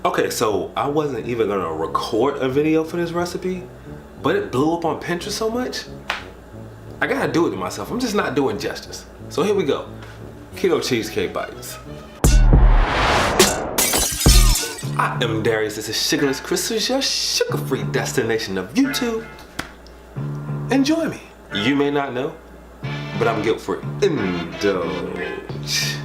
Okay, so I wasn't even gonna record a video for this recipe, but it blew up on Pinterest so much, I gotta do it to myself. I'm just not doing justice. So here we go. Keto Cheesecake Bites. I am Darius, this is Sugarless. Chris is your sugar-free destination of YouTube. Enjoy me. You may not know, but I'm guilt-free. Indulge.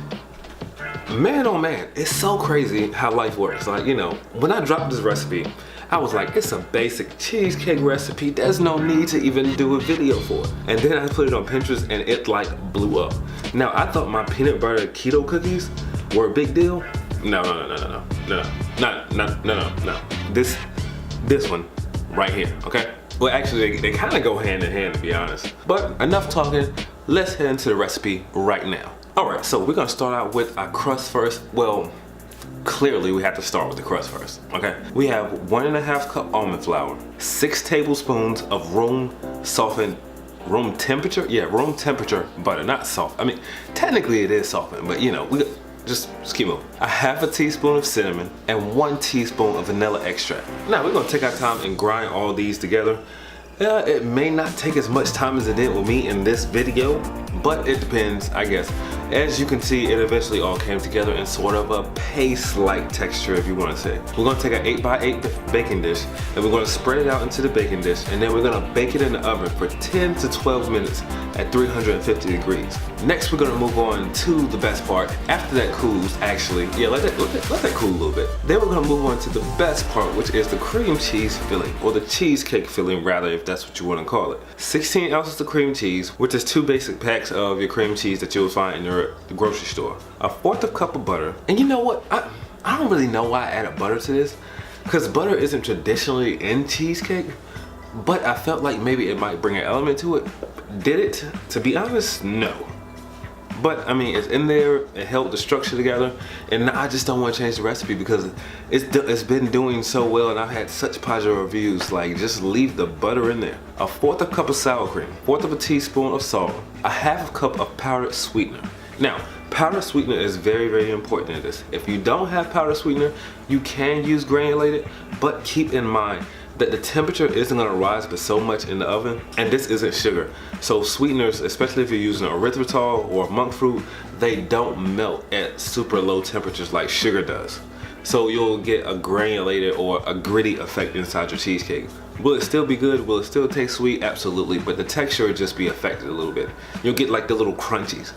Man, oh man, it's so crazy how life works. Like, you know, when I dropped this recipe, I was like, it's a basic cheesecake recipe. There's no need to even do a video for it. And then I put it on Pinterest and it like blew up. Now, I thought my peanut butter keto cookies were a big deal. No. This one right here, okay? Well, actually, they kind of go hand in hand, to be honest. But enough talking, let's head into the recipe right now. All right, so we're gonna start out with our crust first. Well, clearly we have to start with the crust first, okay? We have 1.5 cup almond flour, 6 tablespoons of room temperature butter, not soft. I mean, technically it is softened, but you know, we just keep moving. 1/2 teaspoon of cinnamon and 1 teaspoon of vanilla extract. Now we're gonna take our time and grind all these together. It may not take as much time as it did with me in this video, but it depends, I guess. As you can see, it eventually all came together in sort of a paste-like texture, if you want to say. We're gonna take an 8x8 baking dish, and we're gonna spread it out into the baking dish, and then we're gonna bake it in the oven for 10 to 12 minutes at 350 degrees. Next, we're gonna move on to the best part. After that cools, actually, yeah, let that cool a little bit. Then we're gonna move on to the best part, which is the cream cheese filling, or the cheesecake filling, rather, if that's what you want to call it. 16 ounces of cream cheese, which is 2 basic packs of your cream cheese that you'll find in the grocery store. 1/4 cup of butter. And you know what? I don't really know why I added butter to this, because butter isn't traditionally in cheesecake, but I felt like maybe it might bring an element to it. Did it? To be honest, no. But I mean, it's in there, it held the structure together, and I just don't want to change the recipe because it's been doing so well and I've had such positive reviews. Like, just leave the butter in there. 1/4 cup of sour cream, 1/4 teaspoon of salt, 1/2 cup of powdered sweetener. Now, powdered sweetener is very, very important in this. If you don't have powdered sweetener, you can use granulated, but keep in mind that the temperature isn't gonna rise but so much in the oven, and this isn't sugar. So sweeteners, especially if you're using erythritol or monk fruit, they don't melt at super low temperatures like sugar does. So you'll get a granulated or a gritty effect inside your cheesecake. Will it still be good? Will it still taste sweet? Absolutely, but the texture will just be affected a little bit. You'll get like the little crunchies.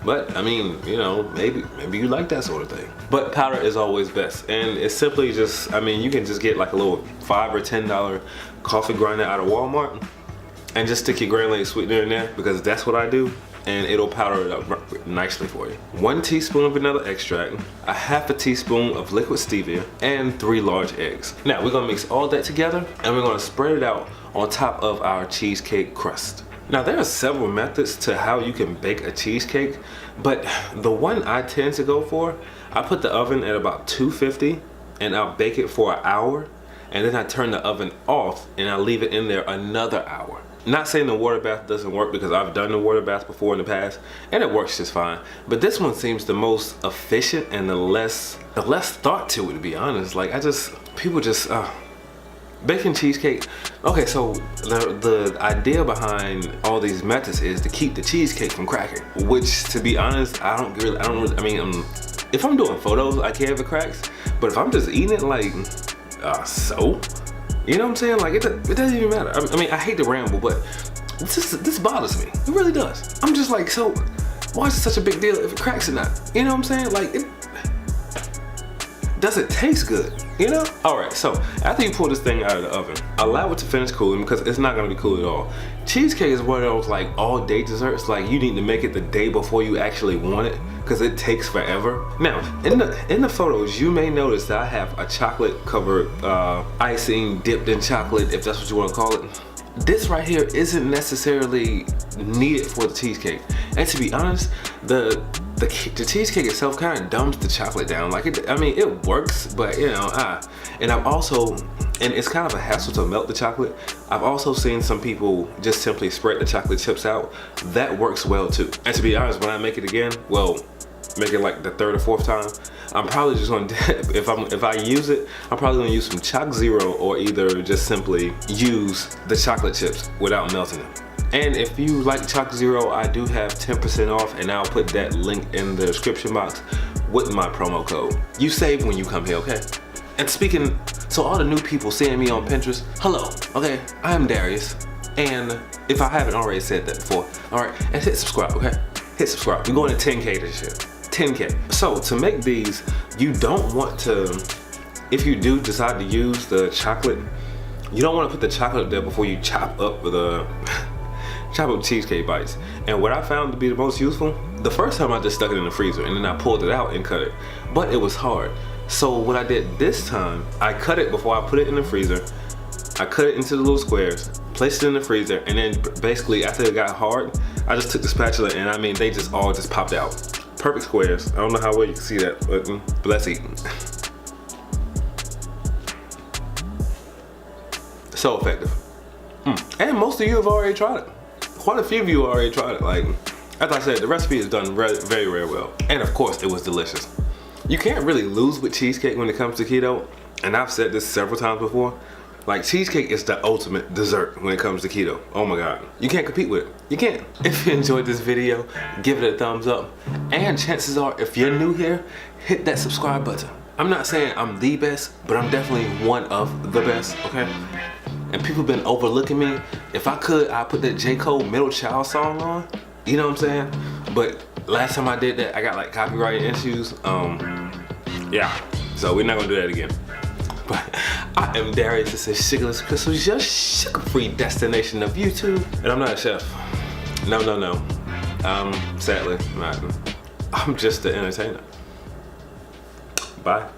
But I mean, you know, maybe you like that sort of thing. But powder is always best, and it's simply just, I mean, you can just get like a little $5 or $10 coffee grinder out of Walmart, and just stick your granulated sweetener in there, because that's what I do, and it'll powder it up nicely for you. 1 teaspoon of vanilla extract, 1/2 teaspoon of liquid stevia, and 3 large eggs. Now we're gonna mix all that together, and we're gonna spread it out on top of our cheesecake crust. Now, there are several methods to how you can bake a cheesecake, but the one I tend to go for, I put the oven at about 250 and I'll bake it for an hour, and then I turn the oven off and I leave it in there another hour. Not saying the water bath doesn't work, because I've done the water bath before in the past and it works just fine, but this one seems the most efficient and the less thought to it, to be honest. Like, people just baking cheesecake. Okay, so the idea behind all these methods is to keep the cheesecake from cracking, which, to be honest, I don't really, I mean, if I'm doing photos, I care if it cracks, but if I'm just eating it, like, so, you know what I'm saying? Like, it doesn't even matter. I mean, I hate to ramble, but this bothers me. It really does. I'm just like, so why is it such a big deal if it cracks or not? You know what I'm saying? Like, does it taste good, you know? All right, so after you pull this thing out of the oven, allow it to finish cooling, because it's not gonna be cool at all. Cheesecake is one of those like all day desserts. Like, you need to make it the day before you actually want it, because it takes forever. Now, in the photos, you may notice that I have a chocolate covered icing dipped in chocolate, if that's what you want to call it. This right here isn't necessarily needed for the cheesecake. And to be honest, the cheesecake itself kind of dumbs the chocolate down. Like, I mean, it works, but you know, and I've also, and it's kind of a hassle to melt the chocolate. I've also seen some people just simply spread the chocolate chips out. That works well too. And to be honest, when I make it again, well, make it like the third or fourth time, I'm probably just gonna, if I use it, I'm probably gonna use some Choc Zero, or either just simply use the chocolate chips without melting them. And if you like Choc Zero, I do have 10% off, and I'll put that link in the description box with my promo code. You save when you come here, okay? And speaking, so all the new people seeing me on Pinterest, hello, okay? I am Darius, and if I haven't already said that before, all right, and hit subscribe, okay? Hit subscribe. We're going to 10K this year, 10K. So to make these, you don't want to, if you do decide to use the chocolate, you don't want to put the chocolate there before you chop up the cheesecake bites. And what I found to be the most useful, the first time I just stuck it in the freezer and then I pulled it out and cut it, but it was hard. So what I did this time, I cut it before I put it in the freezer. I cut it into the little squares, placed it in the freezer, and then basically after it got hard, I just took the spatula and I mean, they just all just popped out. Perfect squares. I don't know how well you can see that, but let's eat. So effective. And most of you have already tried it. Quite a few of you already tried it. Like, as I said, the recipe is done very, very well. And of course, it was delicious. You can't really lose with cheesecake when it comes to keto. And I've said this several times before. Like, cheesecake is the ultimate dessert when it comes to keto. Oh my God. You can't compete with it. You can't. If you enjoyed this video, give it a thumbs up. And chances are, if you're new here, hit that subscribe button. I'm not saying I'm the best, but I'm definitely one of the best, okay? And people have been overlooking me. If I could, I'd put that J. Cole Middle Child song on. You know what I'm saying? But last time I did that, I got like copyright issues. Yeah, so we're not gonna do that again. But I am Darius, this is Sugarless Crystals, your sugar-free destination of YouTube. And I'm not a chef. No. Sadly, I'm just the entertainer. Bye.